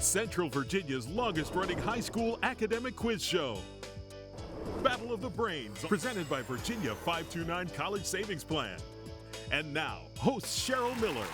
Central Virginia's longest-running high school academic quiz show. Battle of the Brains, presented by Virginia 529 College Savings Plan. And now, host Cheryl Miller.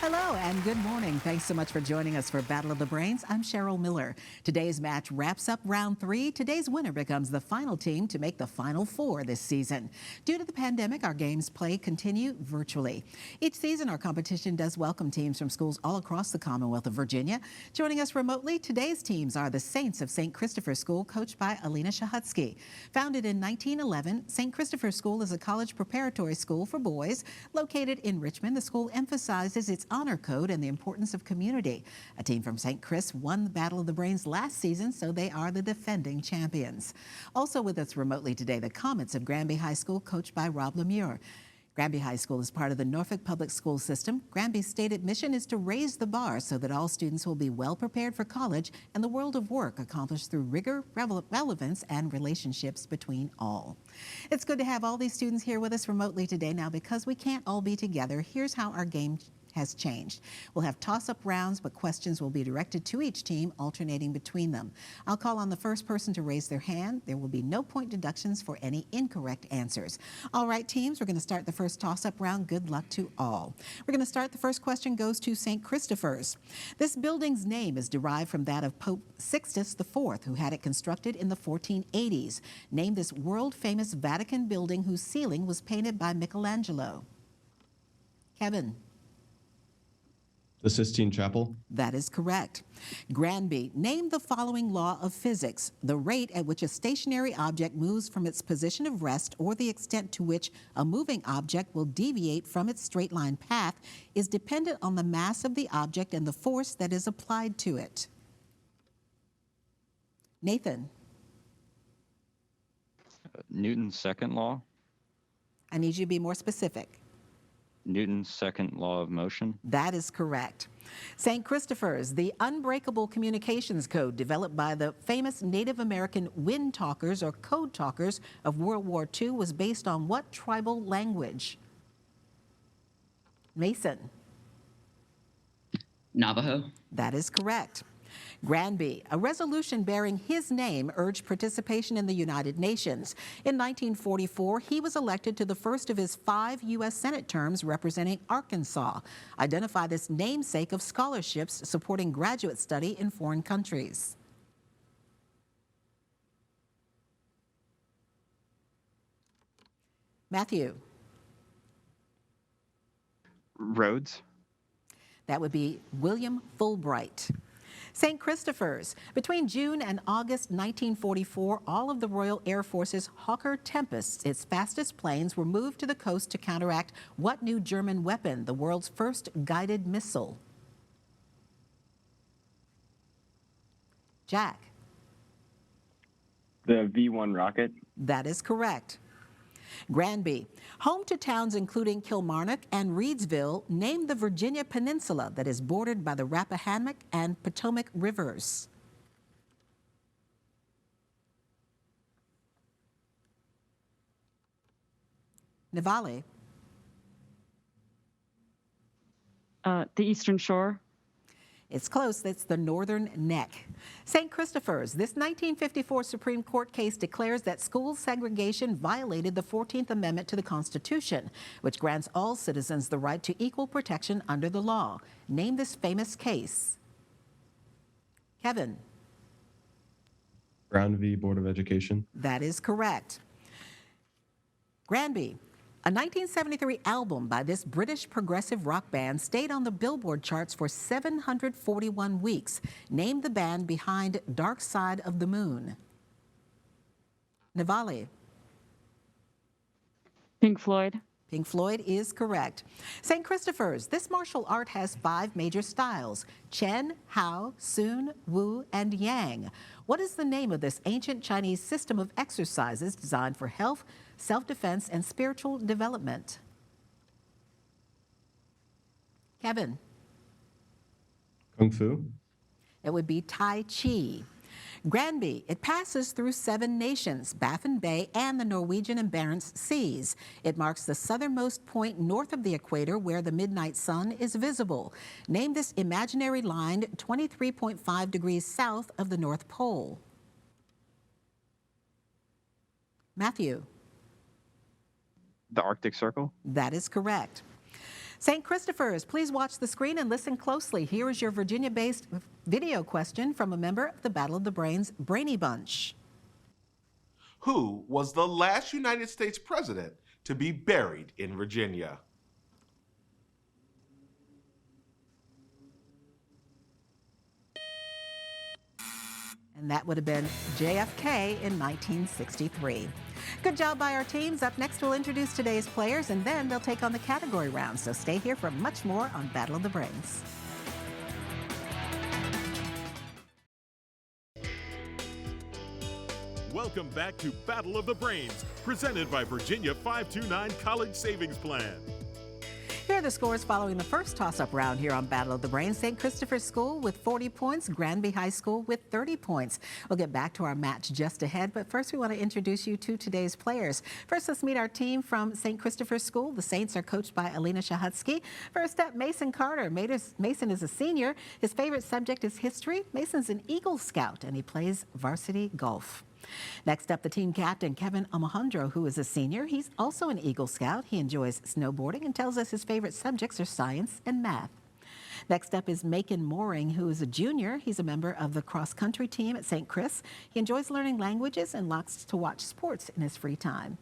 Hello and good morning. Thanks so much for joining us for Battle of the Brains. I'm Cheryl Miller. Today's match wraps up round 3. Today's winner becomes the final team to make the Final Four this season. Due to the pandemic, our games play continue virtually. Each season, our competition does welcome teams from schools all across the Commonwealth of Virginia. Joining us remotely, today's teams are the Saints of St. Christopher School, coached by Alina Shahutsky. Founded in 1911, St. Christopher School is a college preparatory school for boys. Located in Richmond, the school emphasizes its honor code and the importance of community. A team from St. Chris won the Battle of the Brains last season, so they are the defending champions. Also with us remotely today, the Comets of Granby High School, coached by Rob Lemieux. Granby High School is part of the Norfolk Public School System. Granby's stated mission is to raise the bar so that all students will be well prepared for college and the world of work, accomplished through rigor, relevance, and relationships between all. It's good to have all these students here with us remotely today. Now, because we can't all be together, here's how our game has changed. We'll have toss-up rounds, but questions will be directed to each team, alternating between them. I'll call on the first person to raise their hand. There will be no point deductions for any incorrect answers. All right, teams, we're going to start the first toss-up round. Good luck to all. We're going to start. The first question goes to St. Christopher's. This building's name is derived from that of Pope Sixtus IV, who had it constructed in the 1480s. Name this world-famous Vatican building whose ceiling was painted by Michelangelo. Kevin. The Sistine Chapel. That is correct. Granby, name the following law of physics: the rate at which a stationary object moves from its position of rest, or the extent to which a moving object will deviate from its straight line path, is dependent on the mass of the object and the force that is applied to it. Nathan. Newton's second law. I need you to be more specific. Newton's second law of motion. That is correct. St. Christopher's, the unbreakable communications code developed by the famous Native American wind talkers or code talkers of World War II, was based on what tribal language? Mason. Navajo. That is correct. Granby, a resolution bearing his name urged participation in the United Nations. In 1944, he was elected to the first of his 5 U.S. Senate terms representing Arkansas. Identify this namesake of scholarships supporting graduate study in foreign countries. Matthew. Rhodes. That would be William Fulbright. St. Christopher's. Between June and August 1944, all of the Royal Air Force's Hawker Tempests, its fastest planes, were moved to the coast to counteract what new German weapon, the world's first guided missile? Jack. The V-1 rocket. That is correct. Granby, home to towns including Kilmarnock and Reedsville, named the Virginia Peninsula that is bordered by the Rappahannock and Potomac rivers. Nivali. The Eastern Shore. It's close. It's the Northern Neck. St. Christopher's. This 1954 Supreme Court case declares that school segregation violated the 14th Amendment to the Constitution, which grants all citizens the right to equal protection under the law. Name this famous case. Kevin. Brown v. Board of Education. That is correct. Granby. A 1973 album by this British progressive rock band stayed on the Billboard charts for 741 weeks. Name the band behind Dark Side of the Moon. Nivali. Pink Floyd. Pink Floyd is correct. St. Christopher's. This martial art has 5 major styles: Chen, Hao, Sun, Wu, and Yang. What is the name of this ancient Chinese system of exercises designed for health, self-defense, and spiritual development? Kevin. Kung Fu. It would be Tai Chi. Granby, it passes through 7 nations, Baffin Bay and the Norwegian and Barents Seas. It marks the southernmost point north of the equator where the midnight sun is visible. Name this imaginary line 23.5 degrees south of the North Pole. Matthew. The Arctic Circle. That is correct. St. Christopher's, please watch the screen and listen closely. Here is your Virginia-based video question from a member of the Battle of the Brains Brainy Bunch. Who was the last United States president to be buried in Virginia? And that would have been JFK in 1963. Good job by our teams. Up next, we'll introduce today's players, and then they'll take on the category round. So stay here for much more on Battle of the Brains. Welcome back to Battle of the Brains, presented by Virginia 529 College Savings Plan. Here are the scores following the first toss-up round here on Battle of the Brains. St. Christopher's School with 40 points, Granby High School with 30 points. We'll get back to our match just ahead, but first we want to introduce you to today's players. First, let's meet our team from St. Christopher's School. The Saints are coached by Alina Shahutsky. First up, Mason Carter. Mason is a senior. His favorite subject is history. Mason's an Eagle Scout, and he plays varsity golf. Next up, the team captain, Kevin Alejandro, who is a senior. He's also an Eagle Scout. He enjoys snowboarding and tells us his favorite subjects are science and math. Next up is Macon Mooring, who is a junior. He's a member of the cross-country team at St. Chris. He enjoys learning languages and likes to watch sports in his free time.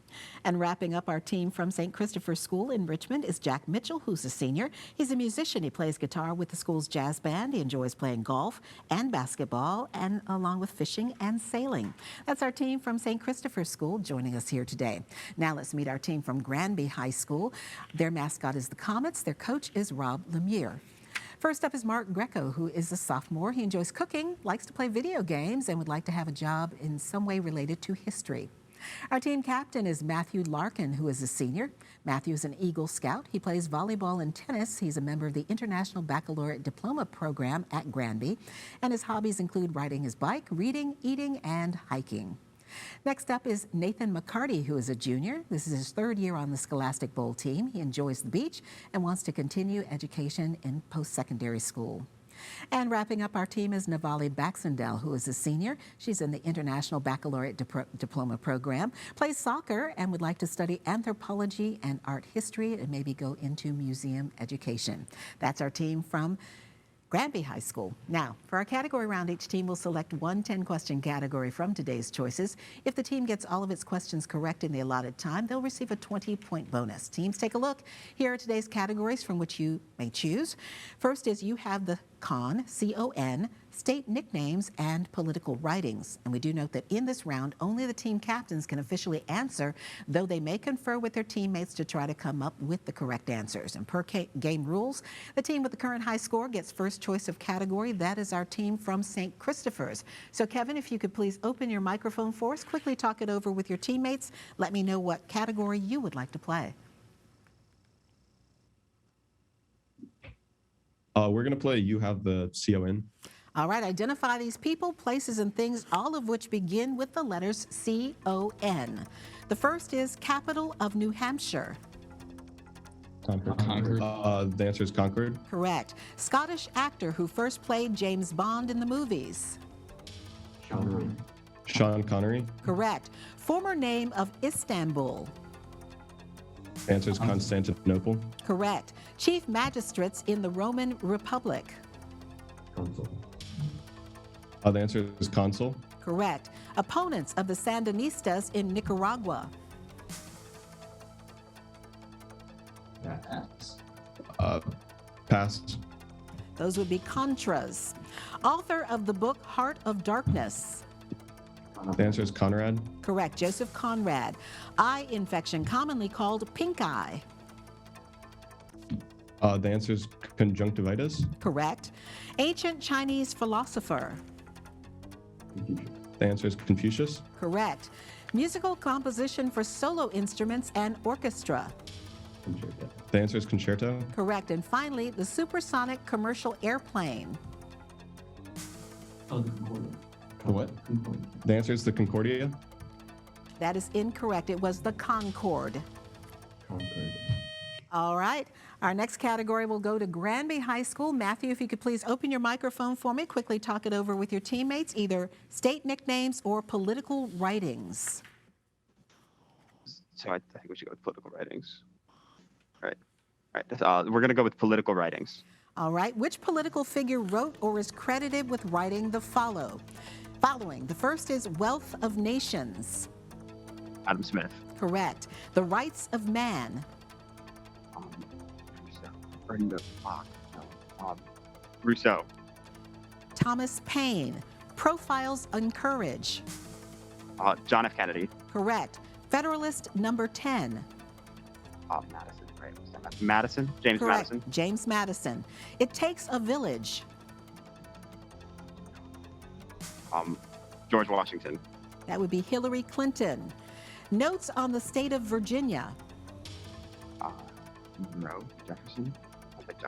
And wrapping up our team from St. Christopher's School in Richmond is Jack Mitchell, who's a senior. He's a musician. He plays guitar with the school's jazz band. He enjoys playing golf and basketball, and along with fishing and sailing. That's our team from St. Christopher's School joining us here today. Now let's meet our team from Granby High School. Their mascot is the Comets. Their coach is Rob Lemire. First up is Mark Greco, who is a sophomore. He enjoys cooking, likes to play video games, and would like to have a job in some way related to history. Our team captain is Matthew Larkin, who is a senior. Matthew is an Eagle Scout. He plays volleyball and tennis. He's a member of the International Baccalaureate Diploma Program at Granby, and his hobbies include riding his bike, reading, eating, and hiking. Next up is Nathan McCarty, who is a junior. This is his 3rd year on the Scholastic Bowl team. He enjoys the beach and wants to continue education in post-secondary school. And wrapping up our team is Navali Baxendale, who is a senior. She's in the International Baccalaureate Diploma Program, plays soccer, and would like to study anthropology and art history and maybe go into museum education. That's our team from Granby High School. Now, for our category round, each team will select one 10-question category from today's choices. If the team gets all of its questions correct in the allotted time, they'll receive a 20-point bonus. Teams, take a look. Here are today's categories from which you may choose. First is you have the CON, C-O-N, state nicknames, and political writings. And we do note that in this round, only the team captains can officially answer, though they may confer with their teammates to try to come up with the correct answers. And per game rules, the team with the current high score gets first choice of category. That is our team from St. Christopher's. So Kevin, if you could please open your microphone for us, quickly talk it over with your teammates. Let me know what category you would like to play. We're going to play You Have the CON. All right, identify these people, places, and things, all of which begin with the letters C-O-N. The first is capital of New Hampshire. Concord. The answer is Concord. Correct. Scottish actor who first played James Bond in the movies. Sean Connery. Correct. Former name of Istanbul. The answer is Constantinople. Correct. Chief magistrates in the Roman Republic. The answer is Consul. Correct. Opponents of the Sandinistas in Nicaragua. Pass. Those would be Contras. Author of the book Heart of Darkness. The answer is Conrad. Correct. Joseph Conrad. Eye infection, commonly called pink eye. The answer is conjunctivitis. Correct. Ancient Chinese philosopher. The answer is Confucius. Correct. Musical composition for solo instruments and orchestra. The answer is concerto. Correct. And finally, the supersonic commercial airplane. The what? The answer is the Concordia. That is incorrect. It was the Concorde. All right. Our next category will go to Granby High School. Matthew, if you could please open your microphone for me, quickly talk it over with your teammates, either state nicknames or political writings. So I think we should go with political writings. All right. We're going to go with political writings. All right. Which political figure wrote or is credited with writing the following? The first is Wealth of Nations. Adam Smith. Correct. The Rights of Man. Rousseau. Thomas Paine. Profiles on Courage. John F. Kennedy. Correct. Federalist number 10. Madison. Right. Madison. James Correct. Madison. James Madison. It Takes a Village. George Washington. That would be Hillary Clinton. Notes on the State of Virginia. Monroe. Jefferson. I think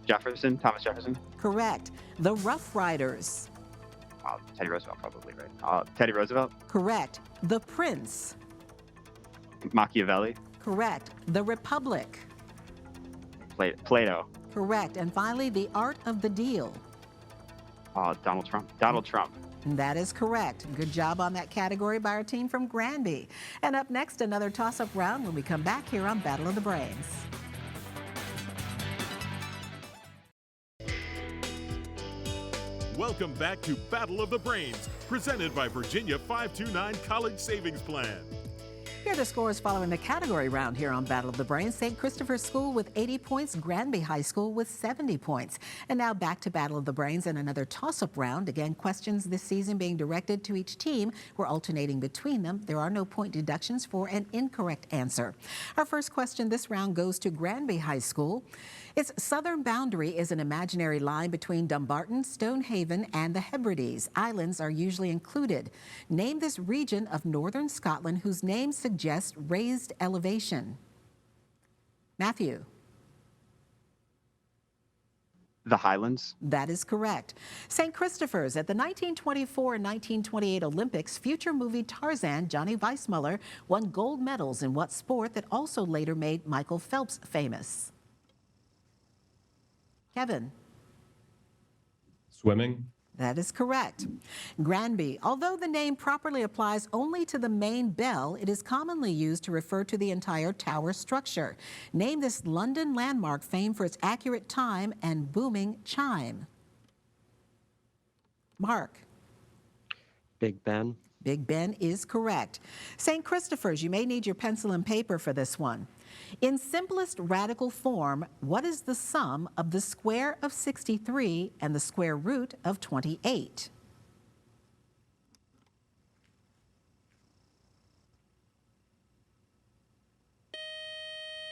Jefferson. Thomas Jefferson. Correct. The Rough Riders. Teddy Roosevelt, probably, right? Teddy Roosevelt. Correct. The Prince. Machiavelli. Correct. The Republic. Plato. Correct. And finally, The Art of the Deal. Donald Trump. Donald Trump. That is correct. Good job on that category by our team from Granby. And up next, another toss-up round when we come back here on Battle of the Brains. Welcome back to Battle of the Brains, presented by Virginia 529 College Savings Plan. Here are the scores following the category round here on Battle of the Brains. St. Christopher's School with 80 points, Granby High School with 70 points. And now back to Battle of the Brains and another toss-up round. Again, questions this season being directed to each team. We're alternating between them. There are no point deductions for an incorrect answer. Our first question this round goes to Granby High School. Its southern boundary is an imaginary line between Dumbarton, Stonehaven, and the Hebrides. Islands are usually included. Name this region of northern Scotland whose name suggests raised elevation. Matthew. The Highlands. That is correct. St. Christopher's. At the 1924 and 1928 Olympics, future movie Tarzan Johnny Weissmuller won gold medals in what sport that also later made Michael Phelps famous? Kevin. Swimming. That is correct. Granby. Although the name properly applies only to the main bell, it is commonly used to refer to the entire tower structure. Name this London landmark famed for its accurate time and booming chime. Mark. Big Ben. Big Ben is correct. St. Christopher's. You may need your pencil and paper for this one. In simplest radical form, what is the sum of the square of 63 and the square root of 28?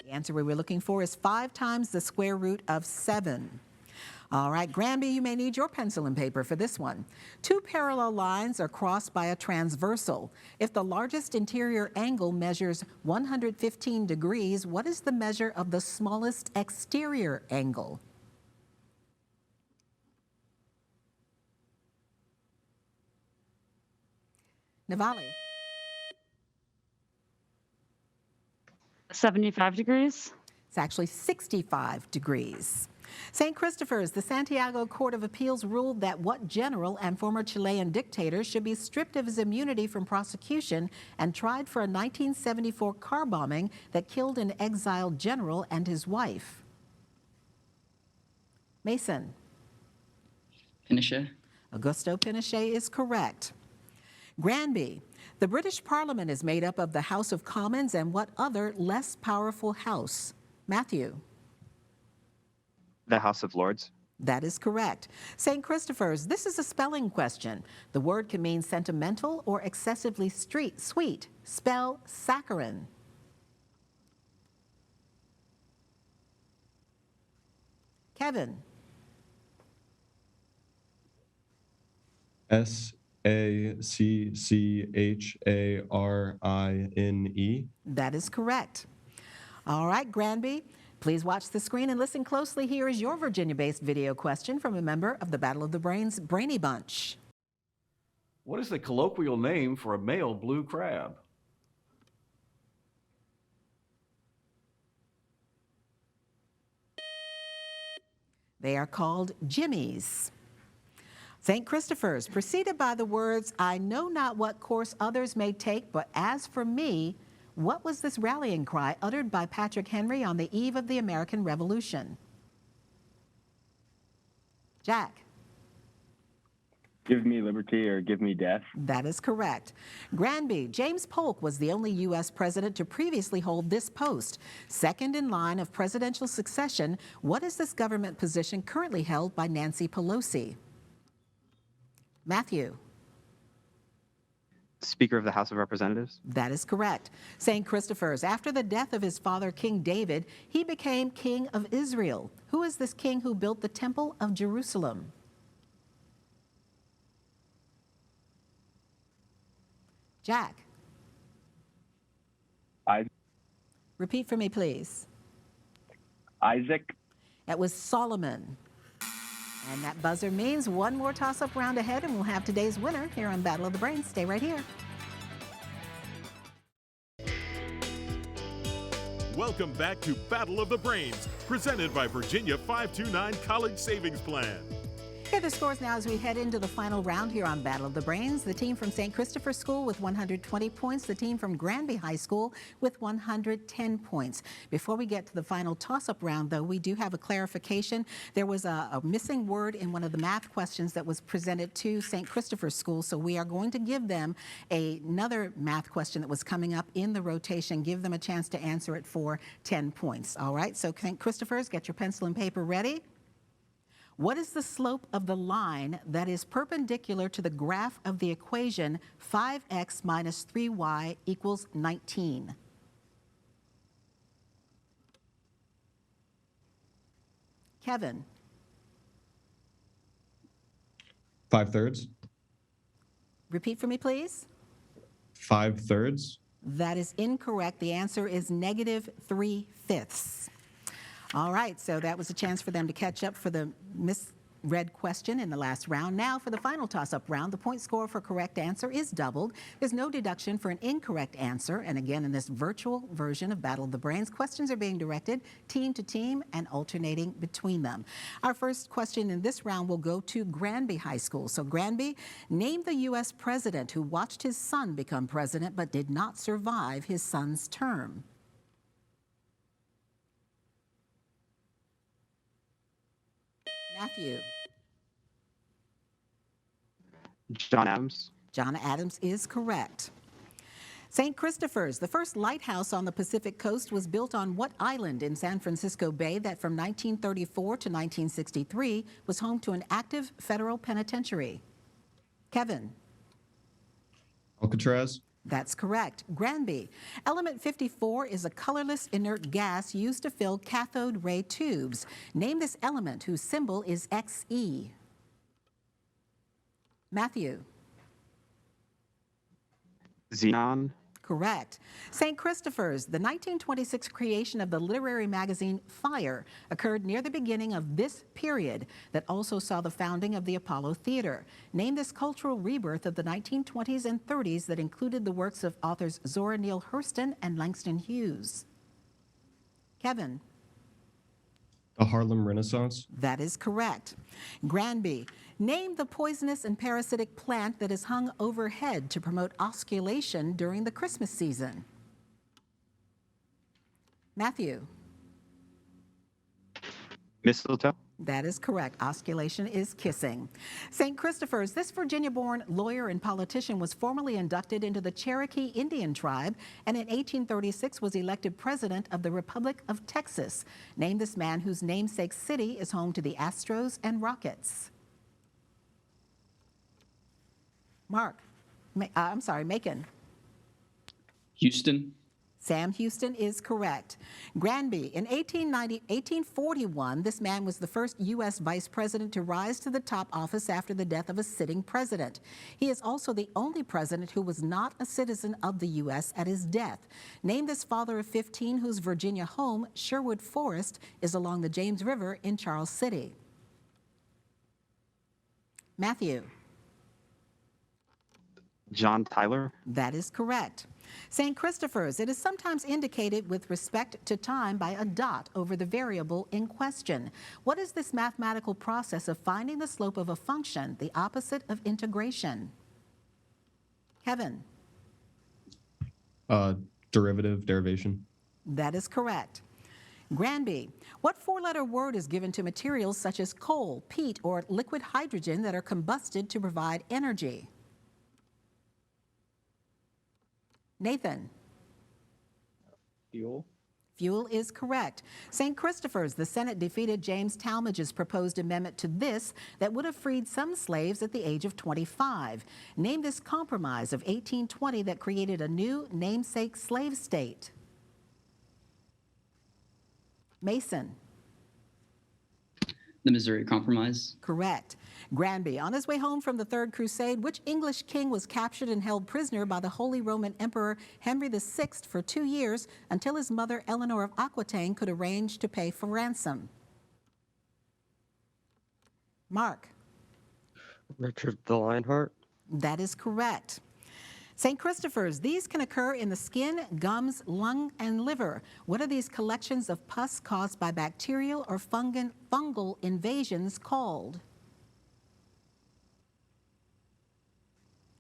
The answer we were looking for is 5 times the square root of 7. All right, Granby, you may need your pencil and paper for this one. 2 parallel lines are crossed by a transversal. If the largest interior angle measures 115 degrees, what is the measure of the smallest exterior angle? Navali. 75 degrees. It's actually 65 degrees. St. Christopher's, the Santiago Court of Appeals ruled that what general and former Chilean dictator should be stripped of his immunity from prosecution and tried for a 1974 car bombing that killed an exiled general and his wife? Mason. Pinochet. Augusto Pinochet is correct. Granby, the British Parliament is made up of the House of Commons and what other less powerful house? Matthew. The House of Lords. That is correct. St. Christopher's, this is a spelling question. The word can mean sentimental or excessively sweet. Spell saccharin. Kevin. SACCHARINE. That is correct. All right, Granby, please watch the screen and listen closely. Here is your Virginia-based video question from a member of the Battle of the Brains Brainy Bunch. What is the colloquial name for a male blue crab? They are called jimmies. St. Christopher's, preceded by the words, I know not what course others may take, but as for me, what was this rallying cry uttered by Patrick Henry on the eve of the American Revolution? Jack. Give me liberty or give me death. That is correct. Granby, James Polk was the only U.S. president to previously hold this post. Second in line of presidential succession, what is this government position currently held by Nancy Pelosi? Matthew. Speaker of the House of Representatives. That is correct. St. Christopher's, after the death of his father, King David, he became king of Israel. Who is this king who built the Temple of Jerusalem? Jack. Repeat for me, please. Isaac. That was Solomon. And that buzzer means one more toss-up round ahead, and we'll have today's winner here on Battle of the Brains. Stay right here. Welcome back to Battle of the Brains, presented by Virginia 529 College Savings Plan. Here are the scores now as we head into the final round here on Battle of the Brains. The team from St. Christopher School with 120 points. The team from Granby High School with 110 points. Before we get to the final toss-up round, though, we do have a clarification. There was a missing word in one of the math questions that was presented to St. Christopher School, so we are going to give them another math question that was coming up in the rotation. Give them a chance to answer it for 10 points. All right, so St. Christopher's, get your pencil and paper ready. What is the slope of the line that is perpendicular to the graph of the equation 5x minus 3y equals 19? Kevin. 5/3. Repeat for me, please. 5/3. That is incorrect. The answer is negative 3/5. All right, so that was a chance for them to catch up for the misread question in the last round. Now for the final toss-up round, the point score for correct answer is doubled. There's no deduction for an incorrect answer. And again, in this virtual version of Battle of the Brains, questions are being directed team to team and alternating between them. Our first question in this round will go to Granby High School. So Granby, name the U.S. president who watched his son become president but did not survive his son's term. Matthew. John Adams. John Adams is correct. St. Christopher's, the first lighthouse on the Pacific coast, was built on what island in San Francisco Bay that from 1934 to 1963 was home to an active federal penitentiary? Kevin. Alcatraz. That's correct. Granby. Element 54 is a colorless inert gas used to fill cathode ray tubes. Name this element whose symbol is Xe. Matthew. Xenon. Correct. St. Christopher's, the 1926 creation of the literary magazine Fire, occurred near the beginning of this period that also saw the founding of the Apollo Theater. Name this cultural rebirth of the 1920s and 30s that included the works of authors Zora Neale Hurston and Langston Hughes. Kevin. The Harlem Renaissance. That is correct. Granby. Name the poisonous and parasitic plant that is hung overhead to promote osculation during the Christmas season. Matthew. Mistletoe. That is correct. Osculation is kissing. St. Christopher's, this Virginia-born lawyer and politician was formally inducted into the Cherokee Indian tribe and in 1836 was elected president of the Republic of Texas. Name this man whose namesake city is home to the Astros and Rockets. Macon. Houston. Sam Houston is correct. Granby, in 1841, this man was the first U.S. vice president to rise to the top office after the death of a sitting president. He is also the only president who was not a citizen of the U.S. at his death. Name this father of 15 whose Virginia home, Sherwood Forest, is along the James River in Charles City. Matthew. John Tyler. That is correct. St. Christopher's, it is sometimes indicated with respect to time by a dot over the variable in question. What is this mathematical process of finding the slope of a function, the opposite of integration? Kevin. Derivation. That is correct. Granby, what four-letter word is given to materials such as coal, peat, or liquid hydrogen that are combusted to provide energy? Nathan. Fuel. Fuel is correct. St. Christopher's, the Senate defeated James Talmage's proposed amendment to this that would have freed some slaves at the age of 25. Name this compromise of 1820 that created a new namesake slave state. Mason. The Missouri Compromise. Correct. Granby, on his way home from the Third Crusade, which English king was captured and held prisoner by the Holy Roman Emperor Henry VI for 2 years until his mother Eleanor of Aquitaine could arrange to pay for ransom? Mark. Richard the Lionheart. That is correct. St. Christopher's, these can occur in the skin, gums, lung, and liver. What are these collections of pus caused by bacterial or fungal invasions called?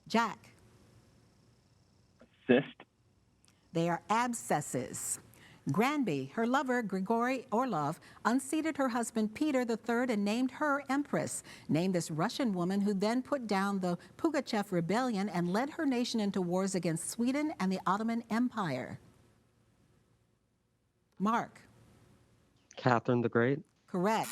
Jack. Cyst. They are abscesses. Granby, her lover, Grigory Orlov, unseated her husband Peter III and named her empress. Name this Russian woman who then put down the Pugachev rebellion and led her nation into wars against Sweden and the Ottoman Empire. Mark. Catherine the Great. Correct.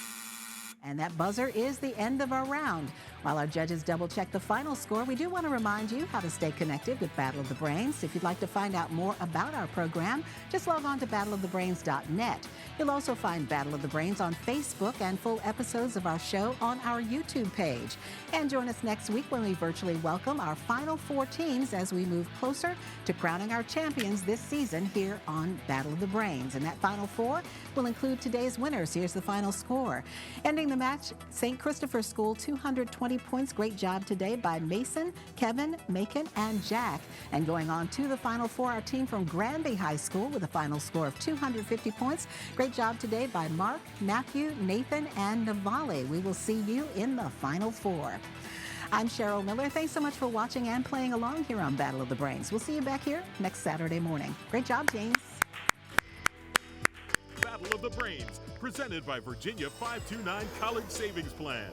And that buzzer is the end of our round. While our judges double-check the final score, we do want to remind you how to stay connected with Battle of the Brains. If you'd like to find out more about our program, just log on to battleofthebrains.net. You'll also find Battle of the Brains on Facebook and full episodes of our show on our YouTube page. And join us next week when we virtually welcome our final 4 teams as we move closer to crowning our champions this season here on Battle of the Brains. And that final 4 will include today's winners. Here's the final score. Ending the match, St. Christopher's School, 220 points. Great job today by Mason, Kevin, Macon, and Jack. And going on to the Final 4, our team from Granby High School with a final score of 250 points. Great job today by Mark, Matthew, Nathan, and Navali. We will see you in the Final 4. I'm Cheryl Miller. Thanks so much for watching and playing along here on Battle of the Brains. We'll see you back here next Saturday morning. Great job, James. Battle of the Brains, presented by Virginia 529 College Savings Plan.